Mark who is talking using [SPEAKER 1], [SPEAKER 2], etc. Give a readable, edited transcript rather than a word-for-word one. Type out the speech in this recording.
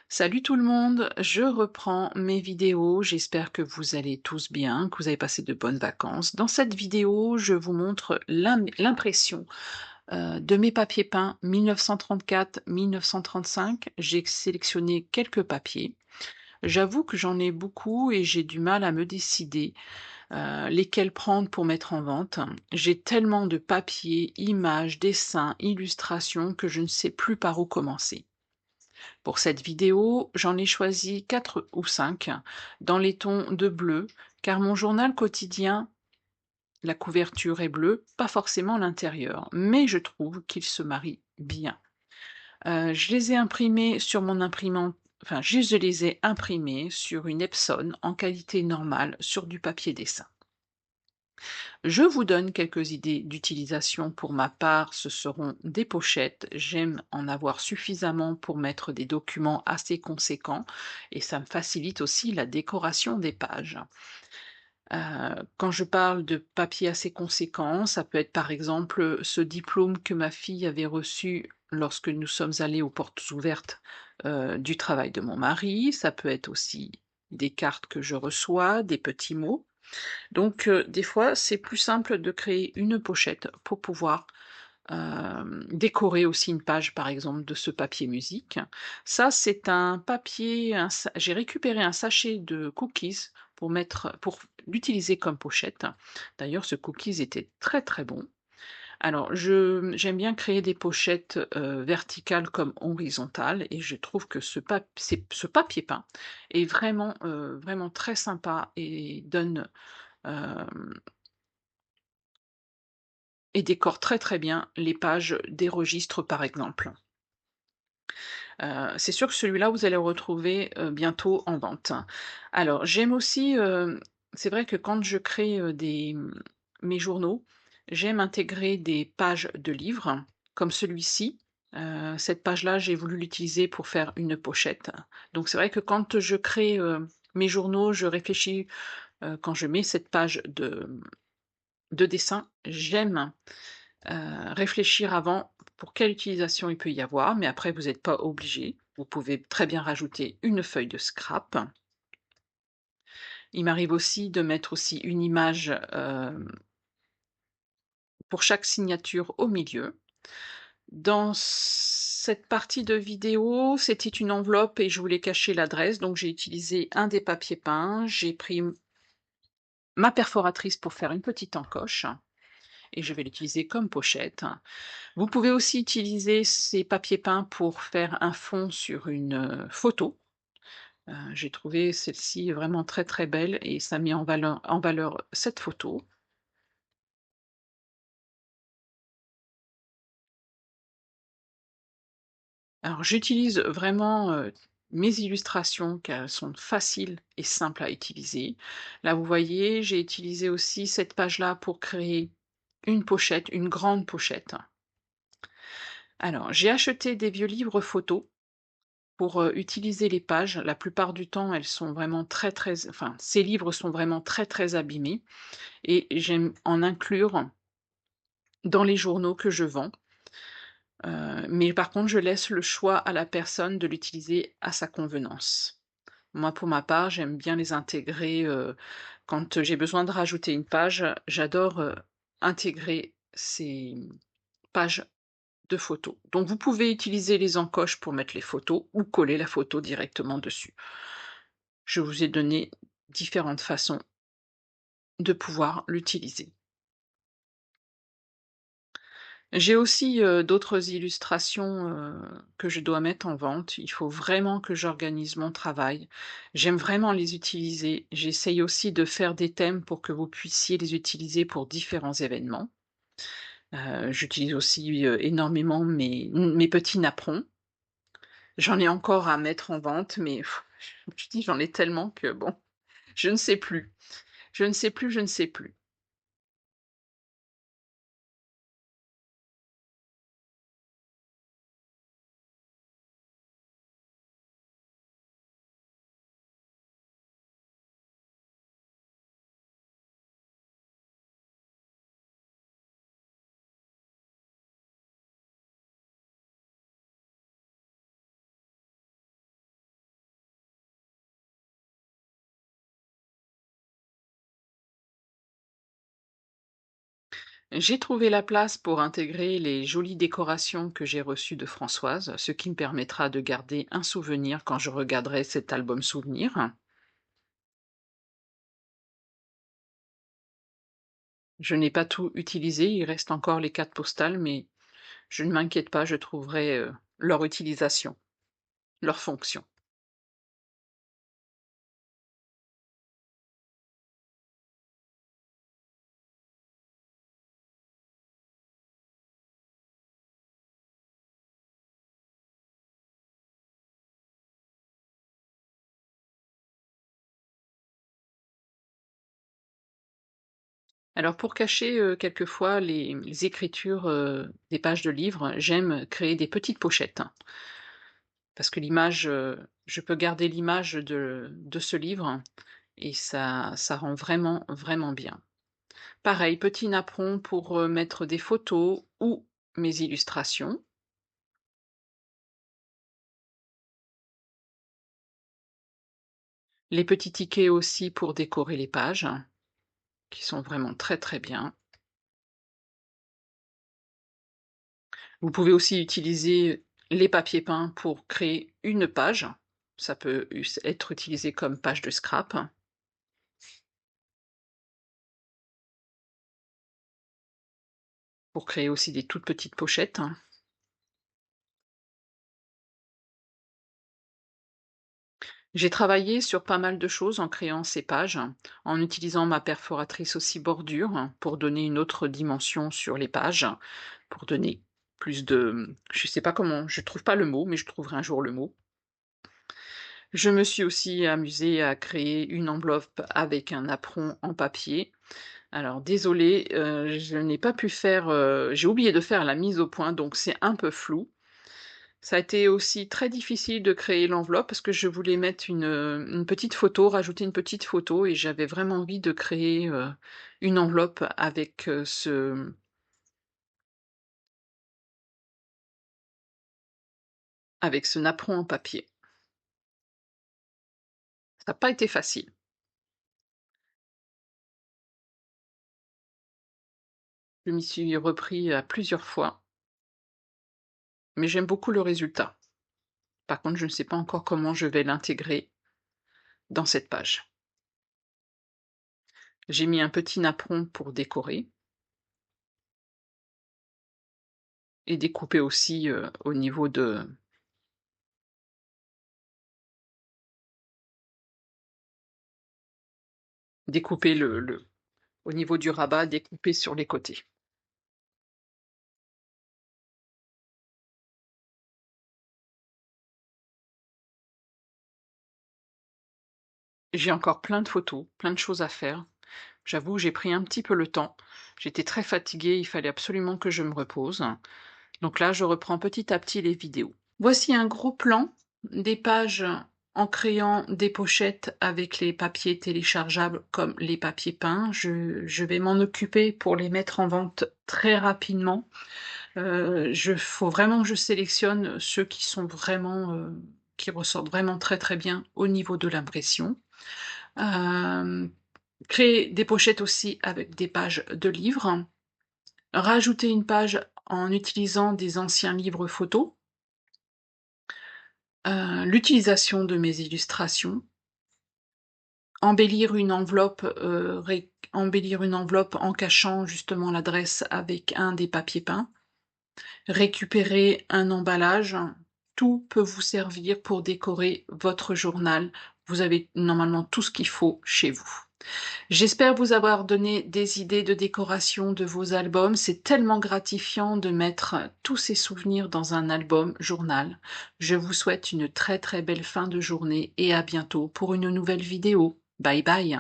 [SPEAKER 1] Salut tout le monde, je reprends mes vidéos, j'espère que vous allez tous bien, que vous avez passé de bonnes vacances. Dans cette vidéo, je vous montre l'impression de mes papiers peints 1934-1935. J'ai sélectionné quelques papiers. J'avoue que j'en ai beaucoup et j'ai du mal à me décider lesquels prendre pour mettre en vente. J'ai tellement de papiers, images, dessins, illustrations que je ne sais plus par où commencer. Pour cette vidéo, j'en ai choisi 4 ou 5 dans les tons de bleu, car mon journal quotidien, la couverture est bleue, pas forcément l'intérieur, mais je trouve qu'ils se marient bien. Je les ai imprimés sur mon imprimante, enfin, je les ai imprimés sur une Epson en qualité normale sur du papier dessin. Je vous donne quelques idées d'utilisation pour ma part, ce seront des pochettes. J'aime en avoir suffisamment pour mettre des documents assez conséquents, et ça me facilite aussi la décoration des pages. Quand je parle de papier assez conséquent, ça peut être par exemple ce diplôme que ma fille avait reçu lorsque nous sommes allés aux portes ouvertes du travail de mon mari. Ça peut être aussi des cartes que je reçois, des petits mots. Donc, des fois, c'est plus simple de créer une pochette pour pouvoir, décorer aussi une page, par exemple, de ce papier musique. Ça, c'est un papier, j'ai récupéré un sachet de cookies pour l'utiliser comme pochette. D'ailleurs, ce cookies était très, très bon. Alors, j'aime bien créer des pochettes, verticales comme horizontales, et je trouve que ce papier peint est vraiment, vraiment très sympa et donne, hem et décore très, très bien les pages des registres, par exemple. C'est sûr que celui-là, vous allez le retrouver, bientôt en vente. Alors, j'aime aussi, c'est vrai que quand je crée, mes journaux, j'aime intégrer des pages de livres comme celui-ci. Cette page-là, j'ai voulu l'utiliser pour faire une pochette. Donc c'est vrai que quand je crée, mes journaux, je réfléchis, quand je mets cette page de dessin, j'aime réfléchir avant pour quelle utilisation il peut y avoir, mais après vous n'êtes pas obligé. Vous pouvez très bien rajouter une feuille de scrap. Il m'arrive aussi de mettre aussi une image, pour chaque signature au milieu. Dans cette partie de vidéo, c'était une enveloppe et je voulais cacher l'adresse, donc j'ai utilisé un des papiers peints, j'ai pris ma perforatrice pour faire une petite encoche et je vais l'utiliser comme pochette. Vous pouvez aussi utiliser ces papiers peints pour faire un fond sur une, photo. J'ai trouvé celle-ci vraiment très, très belle et ça met en valeur cette photo. Alors j'utilise vraiment, mes illustrations car elles sont faciles et simples à utiliser. Là, vous voyez, j'ai utilisé aussi cette page-là pour créer une pochette, une grande pochette. Alors, j'ai acheté des vieux livres photos pour, utiliser les pages. La plupart du temps, elles sont vraiment très, très enfin, ces livres sont vraiment très, très abîmés et j'aime en inclure dans les journaux que je vends. Mais par contre, je laisse le choix à la personne de l'utiliser à sa convenance. Moi, pour ma part, j'aime bien les intégrer, quand j'ai besoin de rajouter une page, j'adore, intégrer ces pages de photos. Donc vous pouvez utiliser les encoches pour mettre les photos ou coller la photo directement dessus. Je vous ai donné différentes façons de pouvoir l'utiliser. J'ai aussi, d'autres illustrations, que je dois mettre en vente. Il faut vraiment que j'organise mon travail. J'aime vraiment les utiliser. J'essaye aussi de faire des thèmes pour que vous puissiez les utiliser pour différents événements. J'utilise aussi, énormément mes petits napperons. J'en ai encore à mettre en vente, mais je dis: «J'en ai tellement que bon, je ne sais plus. Je ne sais plus, je ne sais plus». J'ai trouvé la place pour intégrer les jolies décorations que j'ai reçues de Françoise, ce qui me permettra de garder un souvenir quand je regarderai cet album souvenir. Je n'ai pas tout utilisé, il reste encore les cartes postales, mais je ne m'inquiète pas, je trouverai leur utilisation, leur fonction. Alors pour cacher quelquefois les écritures des pages de livres, j'aime créer des petites pochettes, hein, parce que l'image, je peux garder l'image de ce livre et ça rend vraiment, vraiment bien. Pareil, petit napperon pour, mettre des photos ou mes illustrations. Les petits tickets aussi pour décorer les pages, qui sont vraiment très, très bien. Vous pouvez aussi utiliser les papiers peints pour créer une page. Ça peut être utilisé comme page de scrap, pour créer aussi des toutes petites pochettes. J'ai travaillé sur pas mal de choses en créant ces pages, en utilisant ma perforatrice aussi bordure pour donner une autre dimension sur les pages, pour donner plus de, je sais pas comment, je trouve pas le mot, mais je trouverai un jour le mot. Je me suis aussi amusée à créer une enveloppe avec un apron en papier. Alors désolée, je n'ai pas pu faire, j'ai oublié de faire la mise au point, donc c'est un peu flou. Ça a été aussi très difficile de créer l'enveloppe parce que je voulais mettre une petite photo, rajouter une petite photo et j'avais vraiment envie de créer, une enveloppe avec ce napperon en papier. Ça n'a pas été facile. Je m'y suis repris à plusieurs fois, mais j'aime beaucoup le résultat. Par contre, je ne sais pas encore comment je vais l'intégrer dans cette page. J'ai mis un petit napperon pour décorer et découper aussi, au niveau de découper le au niveau du rabat, découper sur les côtés. J'ai encore plein de photos, plein de choses à faire. J'avoue, j'ai pris un petit peu le temps. J'étais très fatiguée, il fallait absolument que je me repose. Donc là, je reprends petit à petit les vidéos. Voici un gros plan des pages en créant des pochettes avec les papiers téléchargeables comme les papiers peints. Je vais m'en occuper pour les mettre en vente très rapidement. Faut vraiment que je sélectionne ceux qui sont vraiment, qui ressortent vraiment très, très bien au niveau de l'impression. Hem, Créer des pochettes aussi avec des pages de livres. Rajouter une page en utilisant des anciens livres photos. L'utilisation de mes illustrations. Embellir une enveloppe en cachant justement l'adresse avec un des papiers peints. Récupérer un emballage. Tout peut vous servir pour décorer votre journal. Vous avez normalement tout ce qu'il faut chez vous. J'espère vous avoir donné des idées de décoration de vos albums. C'est tellement gratifiant de mettre tous ces souvenirs dans un album journal. Je vous souhaite une très très belle fin de journée et à bientôt pour une nouvelle vidéo. Bye bye.